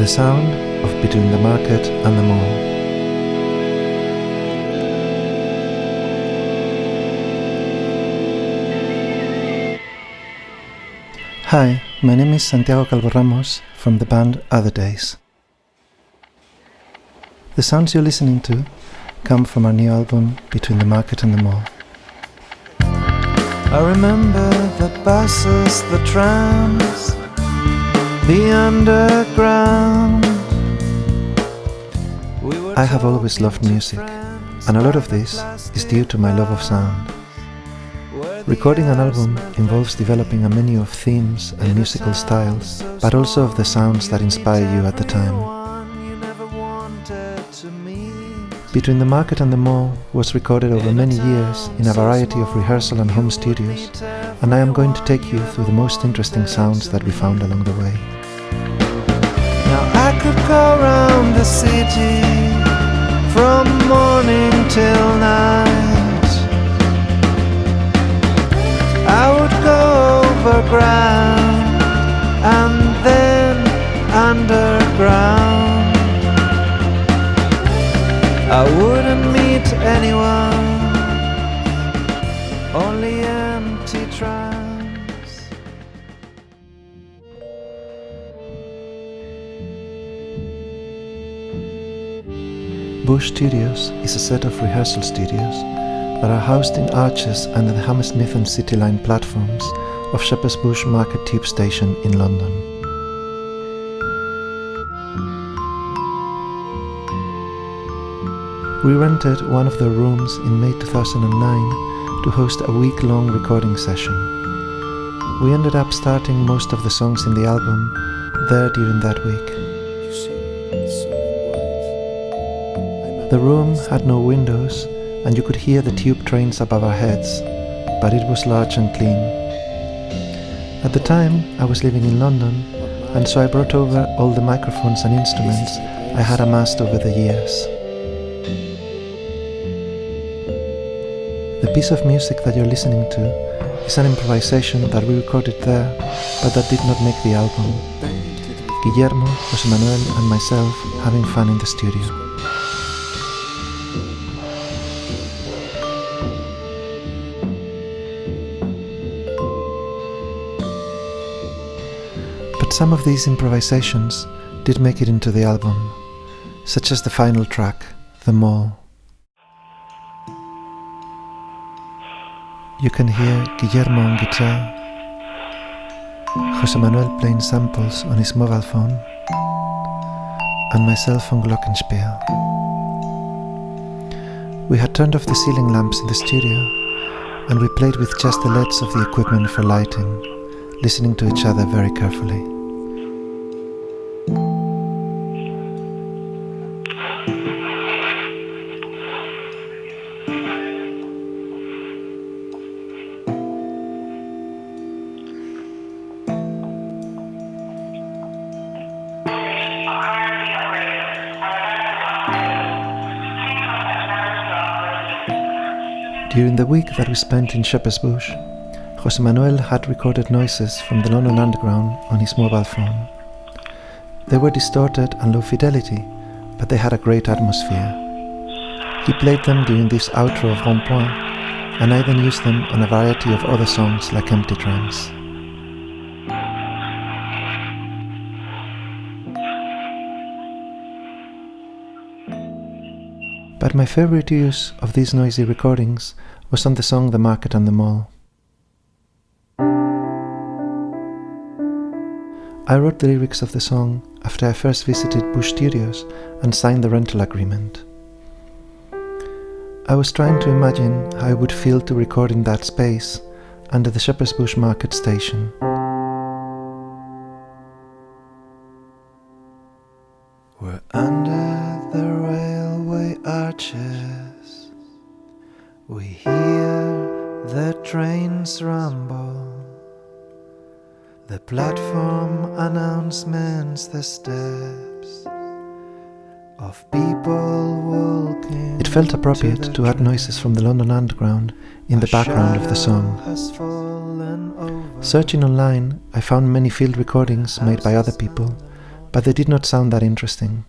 The sound of Between the Market and the Mall. Hi, my name is Santiago Calvo from the band Other Days. The sounds you're listening to come from our new album Between the Market and the Mall. I remember the buses, the trams, the underground. I have always loved music, and a lot of this is due to my love of sound. Recording an album involves developing a menu of themes and musical styles, but also of the sounds that inspire you at the time. Between the Market and the Mall was recorded over many years in a variety of rehearsal and home studios, and I am going to take you through the most interesting sounds that we found along the way. Now I could go around the city from morning till night. I would go overground and then underground. I wouldn't meet anyone, only empty trams. Bush Studios is a set of rehearsal studios that are housed in arches under the Hammersmith and City Line platforms of Shepherd's Bush Market Tube Station in London. We rented one of the rooms in May 2009 to host a week-long recording session. We ended up starting most of the songs in the album there during that week. The room had no windows, and you could hear the tube trains above our heads, but it was large and clean. At the time, I was living in London, and so I brought over all the microphones and instruments I had amassed over the years. The piece of music that you're listening to is an improvisation that we recorded there, but that did not make the album. Guillermo, José Manuel and myself having fun in the studio. But some of these improvisations did make it into the album, such as the final track, The Mall. You can hear Guillermo on guitar, José Manuel playing samples on his mobile phone, and myself on glockenspiel. We had turned off the ceiling lamps in the studio, and we played with just the LEDs of the equipment for lighting, listening to each other very carefully. During the week that we spent in Shepherd's Bush, José Manuel had recorded noises from the London Underground on his mobile phone. They were distorted and low fidelity, but they had a great atmosphere. He played them during this outro of Rond Point, and I then used them on a variety of other songs like Empty Trams. But my favorite use of these noisy recordings was on the song The Market and the Mall. I wrote the lyrics of the song after I first visited Bush Studios and signed the rental agreement. I was trying to imagine how I would feel to record in that space under the Shepherd's Bush Market station. We're under the railway arches, we hear the trains rumble, the platform announcements, the steps of people walking. It felt appropriate to add noises from the London Underground in the background of the song. Searching online, I found many field recordings made by other people, but they did not sound that interesting.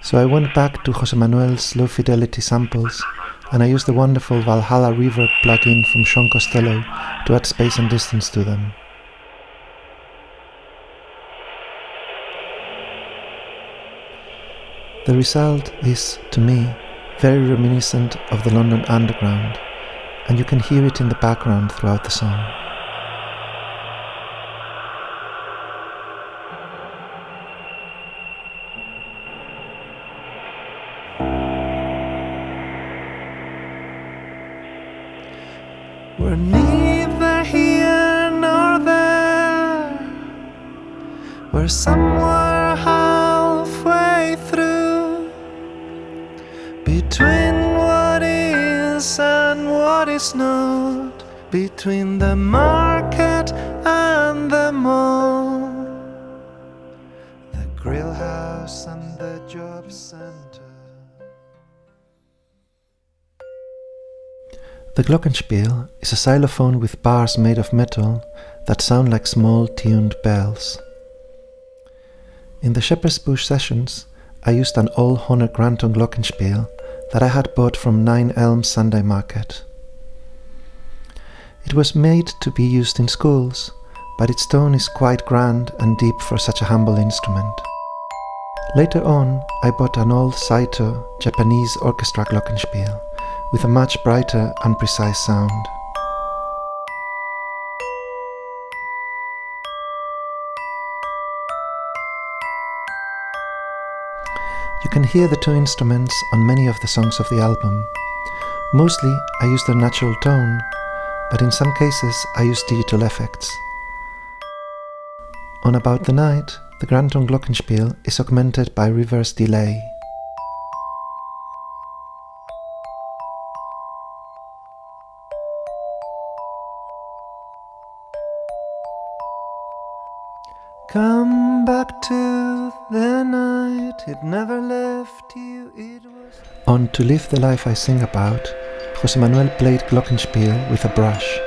So I went back to Jose Manuel's low fidelity samples, and I used the wonderful Valhalla reverb plugin from Sean Costello to add space and distance to them. The result is, to me, very reminiscent of the London Underground, and you can hear it in the background throughout the song. We're neither here nor there. We're somewhere halfway through, between what is and what is not, between the market and the mall, the grill house and the job center. The glockenspiel is a xylophone with bars made of metal that sound like small tuned bells. In the Shepherd's Bush sessions, I used an old Honor Granton glockenspiel that I had bought from 9 Elms Sunday Market. It was made to be used in schools, but its tone is quite grand and deep for such a humble instrument. Later on, I bought an old Saito Japanese orchestra glockenspiel with a much brighter and precise sound. You can hear the two instruments on many of the songs of the album. Mostly I use their natural tone, but in some cases I use digital effects. On About the Night, the Granton glockenspiel is augmented by reverse delay. Come back to the night, it never left you, it was... On To Live the Life I Sing About, Jose Manuel played glockenspiel with a brush.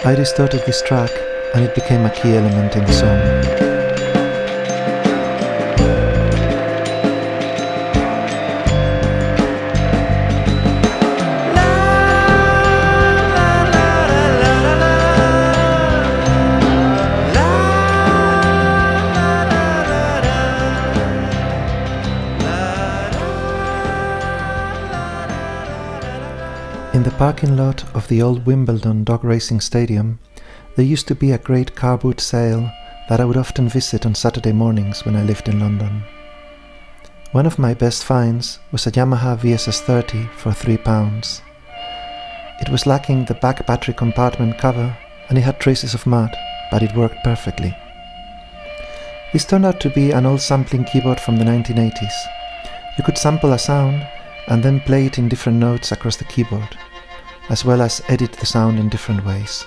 I distorted this track and it became a key element in the song. In the parking lot of the old Wimbledon dog racing stadium, there used to be a great car boot sale that I would often visit on Saturday mornings when I lived in London. One of my best finds was a Yamaha VSS30 for £3. It was lacking the back battery compartment cover and it had traces of mud, but it worked perfectly. This turned out to be an old sampling keyboard from the 1980s. You could sample a sound and then play it in different notes across the keyboard, as well as edit the sound in different ways.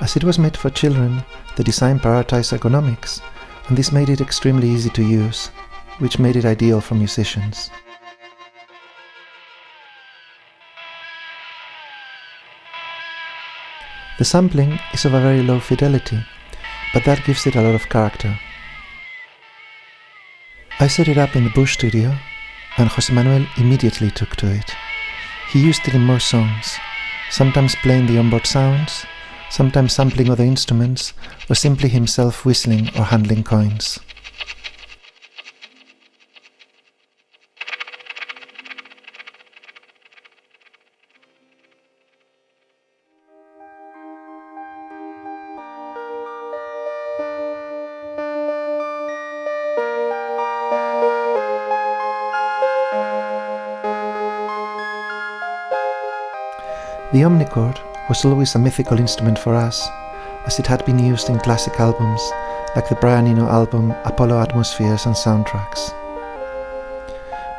As it was made for children, the design prioritized ergonomics, and this made it extremely easy to use, which made it ideal for musicians. The sampling is of a very low fidelity, but that gives it a lot of character. I set it up in the Bush studio, and Jose Manuel immediately took to it. He used it in more songs, sometimes playing the onboard sounds, sometimes sampling other instruments, or simply himself whistling or handling coins. The omnichord was always a mythical instrument for us, as it had been used in classic albums like the Brian Eno album Apollo Atmospheres and Soundtracks.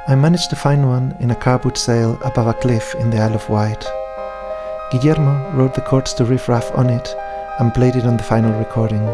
I managed to find one in a car boot sale above a cliff in the Isle of Wight. Guillermo wrote the chords to riff raff on it and played it on the final recording.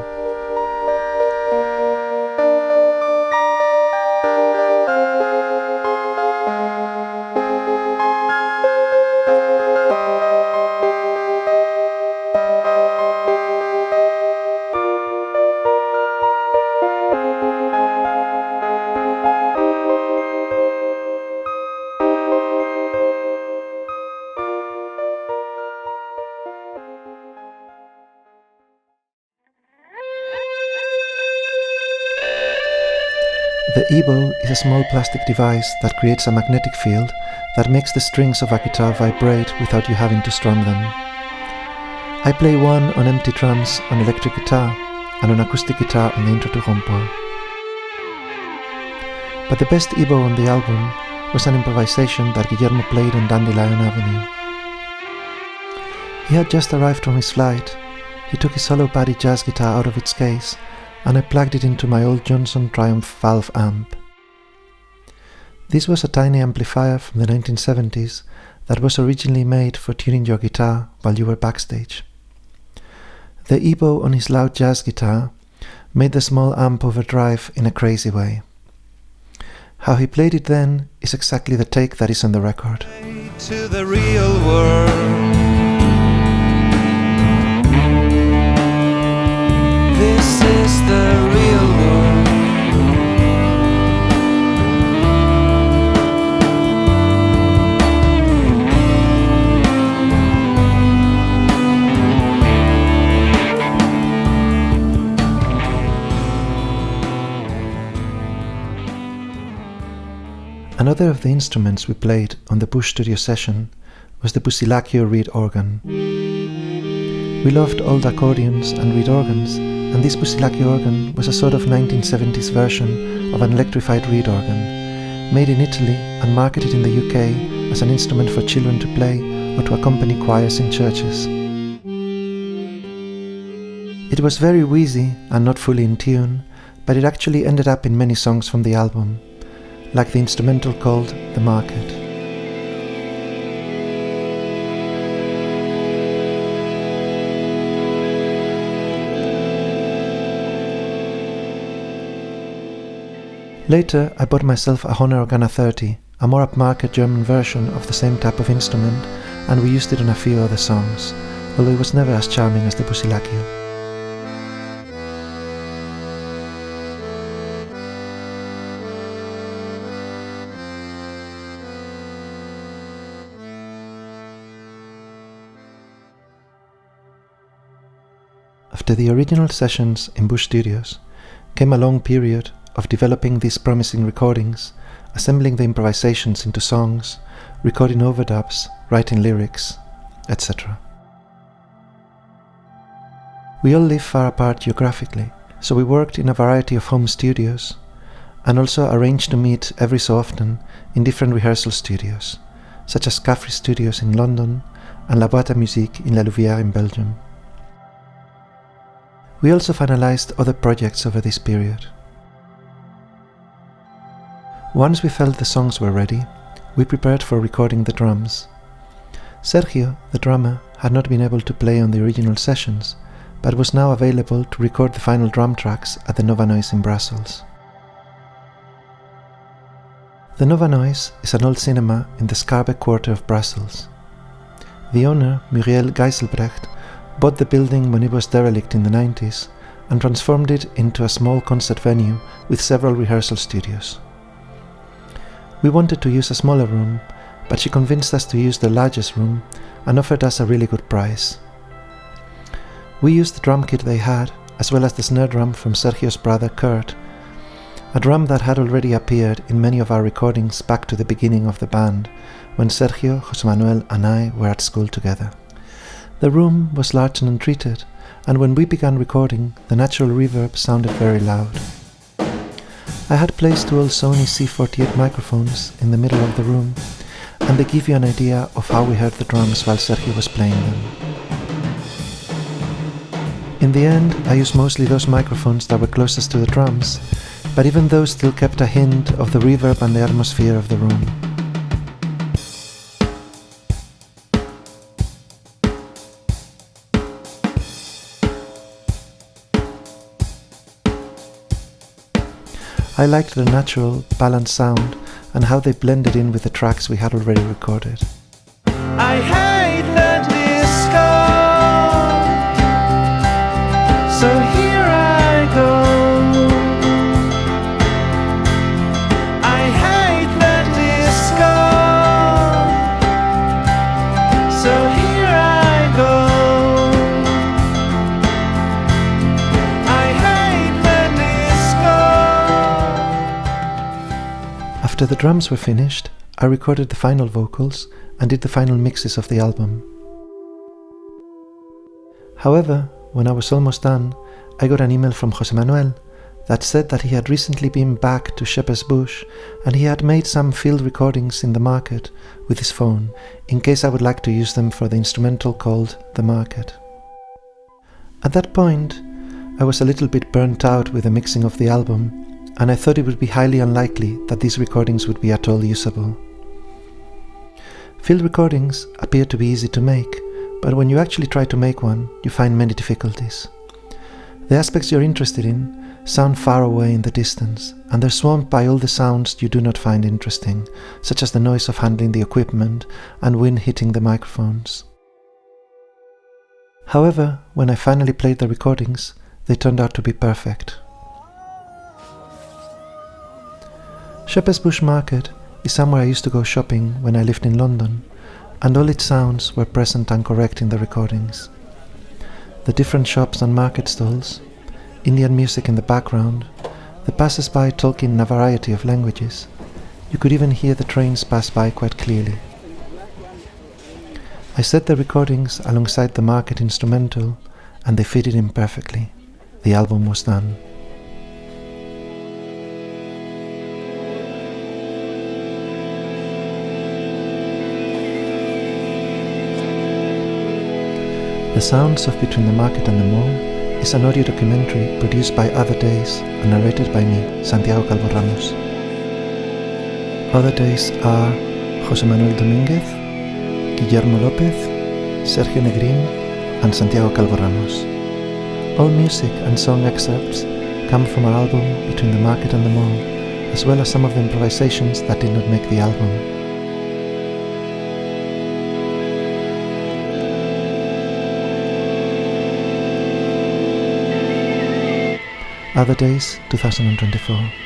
EBow is a small plastic device that creates a magnetic field that makes the strings of a guitar vibrate without you having to strum them. I play one on empty drums on electric guitar and on acoustic guitar on the intro to Rompoir. But the best EBow on the album was an improvisation that Guillermo played on Dandelion Avenue. He had just arrived from his flight. He took his hollow body jazz guitar out of its case and I plugged it into my old Johnson Triumph valve amp. This was a tiny amplifier from the 1970s that was originally made for tuning your guitar while you were backstage. The EBow on his loud jazz guitar made the small amp overdrive in a crazy way. How he played it then is exactly the take that is on the record. To the real world. This is the real world. Another of the instruments we played on the Bush studio session was the Busilacchio reed organ. We loved old accordions and reed organs, and this Busilacchio organ was a sort of 1970s version of an electrified reed organ, made in Italy and marketed in the UK as an instrument for children to play or to accompany choirs in churches. It was very wheezy and not fully in tune, but it actually ended up in many songs from the album, like the instrumental called The Market. Later, I bought myself a Hohner Organa 30, a more upmarket German version of the same type of instrument, and we used it on a few other songs, although it was never as charming as the Busilacchio. After the original sessions in Bush Studios came a long period of developing these promising recordings, assembling the improvisations into songs, recording overdubs, writing lyrics, etc. We all live far apart geographically, so we worked in a variety of home studios and also arranged to meet every so often in different rehearsal studios, such as Caffrey Studios in London and La Boîte à Musique in La Louvière in Belgium. We also finalized other projects over this period. Once we felt the songs were ready, we prepared for recording the drums. Sergio, the drummer, had not been able to play on the original sessions, but was now available to record the final drum tracks at the Nova Noise in Brussels. The Nova Noise is an old cinema in the Schaerbeek quarter of Brussels. The owner, Muriel Geiselbrecht, bought the building when it was derelict in the 90s and transformed it into a small concert venue with several rehearsal studios. We wanted to use a smaller room, but she convinced us to use the largest room and offered us a really good price. We used the drum kit they had, as well as the snare drum from Sergio's brother Kurt, a drum that had already appeared in many of our recordings back to the beginning of the band, when Sergio, José Manuel and I were at school together. The room was large and untreated, and when we began recording, the natural reverb sounded very loud. I had placed two old Sony C48 microphones in the middle of the room, and they give you an idea of how we heard the drums while Sergio was playing them. In the end, I used mostly those microphones that were closest to the drums, but even those still kept a hint of the reverb and the atmosphere of the room. I liked the natural, balanced sound and how they blended in with the tracks we had already recorded. I hate the disco, so here I go. I hate the disco, so here I go. I hate the disco. After the drums were finished, I recorded the final vocals and did the final mixes of the album. However, when I was almost done, I got an email from José Manuel that said that he had recently been back to Shepherd's Bush and he had made some field recordings in the market with his phone, in case I would like to use them for the instrumental called The Market. At that point, I was a little bit burnt out with the mixing of the album, and I thought it would be highly unlikely that these recordings would be at all usable. Field recordings appear to be easy to make, but when you actually try to make one, you find many difficulties. The aspects you're interested in sound far away in the distance, and they're swamped by all the sounds you do not find interesting, such as the noise of handling the equipment and wind hitting the microphones. However, when I finally played the recordings, they turned out to be perfect. Shepherd's Bush Market is somewhere I used to go shopping when I lived in London, and all its sounds were present and correct in the recordings. The different shops and market stalls, Indian music in the background, the passers-by talking in a variety of languages. You could even hear the trains pass by quite clearly. I set the recordings alongside the market instrumental, and they fitted in perfectly. The album was done. The Sounds of Between the Market and the Mall is an audio documentary produced by Other Days and narrated by me, Santiago Calvo. Other Days are José Manuel Domínguez, Guillermo López, Sergio Negrín, and Santiago Calvo. All music and song excerpts come from our album Between the Market and the Mall, as well as some of the improvisations that did not make the album. Other Days, 2024.